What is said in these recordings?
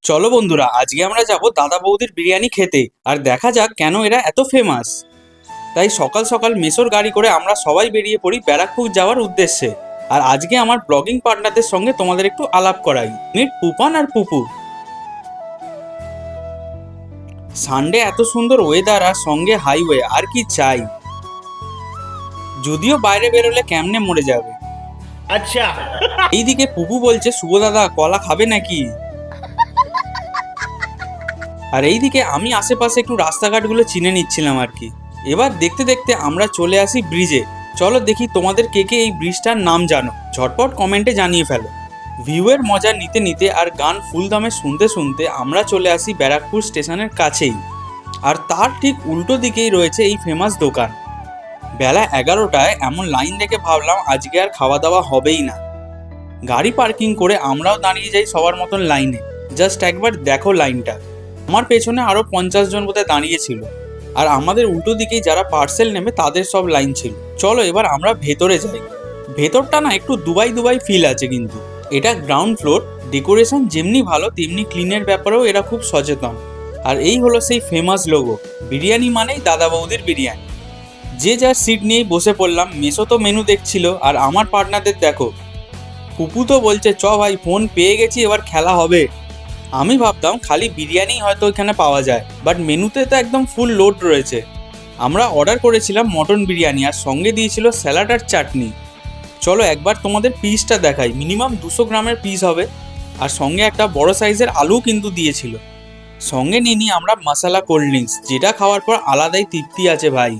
চলো বন্ধুরা, আজকে আমরা যাব দাদা বৌদির বিরিয়ানি খেতে আর দেখা যাক কেন এরা এত ফেমাস। তাই সকাল সকাল মেসোর গাড়ি করে আমরা সবাই বেরিয়ে পড়ি ব্যারাকপুর যাওয়ার উদ্দেশ্যে। আর আজকে আমার ব্লগিং পার্টনারদের সঙ্গে তোমাদের একটু আলাপ করাই, মিট পুপান আর পুপু। সানডে এত সুন্দর ওয়েদার আর সঙ্গে হাইওয়ে, আর কি চাই। যদিও বাইরে বেরোলে কেমনে মরে যাবে। আচ্ছা। এইদিকে পুপু বলছে, শুভ দাদা কলা খাবে নাকি। আর এইদিকে আমি আশেপাশে একটু রাস্তাঘাটগুলো চিনে নিচ্ছিলাম আর কি। এবার দেখতে দেখতে আমরা চলে আসি ব্রিজে। চলো দেখি তোমাদের কে কে এই ব্রিজটার নাম জানো, ঝটপট কমেন্টে জানিয়ে ফেলো। ভিউয়ের মজা নিতে নিতে আর গান ফুল দামে শুনতে শুনতে আমরা চলে আসি ব্যারাকপুর স্টেশনের কাছেই। আর তার ঠিক উল্টো দিকেই রয়েছে এই ফেমাস দোকান। বেলা 11টায় এমন লাইন দেখে ভাবলাম আজকে আর খাওয়া দাওয়া হবেই না। গাড়ি পার্কিং করে আমরাও দাঁড়িয়ে যাই সবার মতন লাইনে। জাস্ট একবার দেখো লাইনটা। আমার পেছনে আরো 50 জন বোধহয় দাঁড়িয়ে ছিল। আর আমাদের উল্টো দিকেই যারা পার্সেল নেবে তাদের সব লাইন ছিল। চলো এবার আমরা ভেতরে যাই। ভেতরটা না একটু দুবাই দুবাই ফিল আছে, কিন্তু এটা গ্রাউন্ড ফ্লোর। ডেকোরেশন যেমনি ভালো তেমনি ক্লিনের ব্যাপারেও এরা খুব সচেতন। আর এই হলো সেই ফেমাস লোগো। বিরিয়ানি মানেই দাদা বৌদির বিরিয়ানি। যে যার সিট নিয়েই বসে পড়লাম। মেসো তো মেনু দেখছিল, আর আমার পার্টনারদের দেখো। পুপু তো বলছে চ ভাই, ফোন পেয়ে গেছি, এবার খেলা হবে। আমি ভাবতাম খালি বিরিয়ানি হয়তো এখানে পাওয়া যায়, বাট মেনুতে তো একদম ফুল লোড রয়েছে। আমরা অর্ডার করেছিলাম মটন বিরিয়ানি, আর সঙ্গে দিয়েছিল স্যালাড আর চাটনি। চলো একবার তোমাদের পিসটা দেখাই। মিনিমাম 200 গ্রামের পিস হবে। আর সঙ্গে একটা বড় সাইজের আলু কিন্তু দিয়েছিল। সঙ্গে নিয়ে নিই আমরা মশালা কোল্ড ড্রিঙ্কস, যেটা খাওয়ার পর আলাদাই তৃপ্তি আছে ভাই।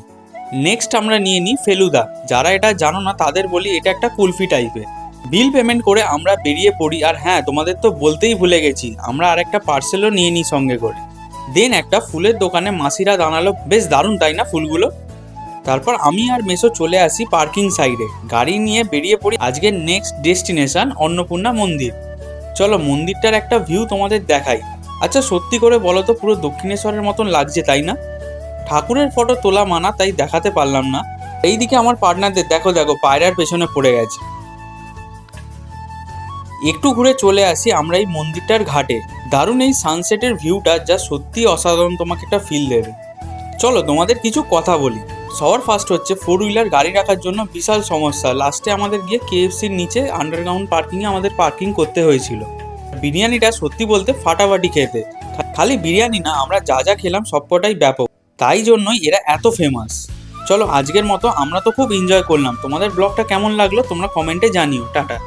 নেক্সট আমরা নিয়ে নিই ফেলুদা। যারা এটা জানো না তাদের বলি, এটা একটা কুলফি টাইপের। বিল পেমেন্ট করে আমরা বেরিয়ে পড়ি। আর হ্যাঁ, তোমাদের তো বলতেই ভুলে গেছি, আমরা আর একটা পার্সেলও নিয়ে নিই সঙ্গে করে। দেন একটা ফুলের দোকানে মাসিরা দাঁড়ালো, বেশ দারুণ তাই না ফুলগুলো। তারপর আমি আর মেসো চলে আসি পার্কিং সাইডে, গাড়ি নিয়ে বেরিয়ে পড়ি আজকের নেক্সট ডেস্টিনেশন অন্নপূর্ণা মন্দির। চলো মন্দিরটার একটা ভিউ তোমাদের দেখাই। আচ্ছা সত্যি করে বলো তো, পুরো দক্ষিণেশ্বরের মতন লাগছে তাই না? ঠাকুরের ফটো তোলা মানা, তাই দেখাতে পারলাম না। এইদিকে আমার পার্টনারদের দেখো দেখো, পায়রার পেছনে পড়ে গেছে। একটু ঘুরে চলে আসি আমরা এই মন্দিরটার ঘাটে। দারুণ এই সানসেটের ভিউটা, যা সত্যি অসাধারণ, তোমাকে একটা ফিল দেবে। চলো তোমাদের কিছু কথা বলি। সবার ফার্স্ট হচ্ছে 4 হুইলার গাড়ি রাখার জন্য বিশাল সমস্যা। লাস্টে আমাদের গিয়ে কেএফসির নিচে আন্ডারগ্রাউন্ড পার্কিংয়ে আমাদের পার্কিং করতে হয়েছিল। বিরিয়ানিটা সত্যি বলতে ফাটাফাটি খেতে। খালি বিরিয়ানি না, আমরা যা যা খেলাম সবকটাই ব্যাপক। তাই জন্যই এরা এত ফেমাস। চলো আজকের মতো আমরা তো খুব এনজয় করলাম। তোমাদের ব্লগটা কেমন লাগলো তোমরা কমেন্টে জানিও। টাটা।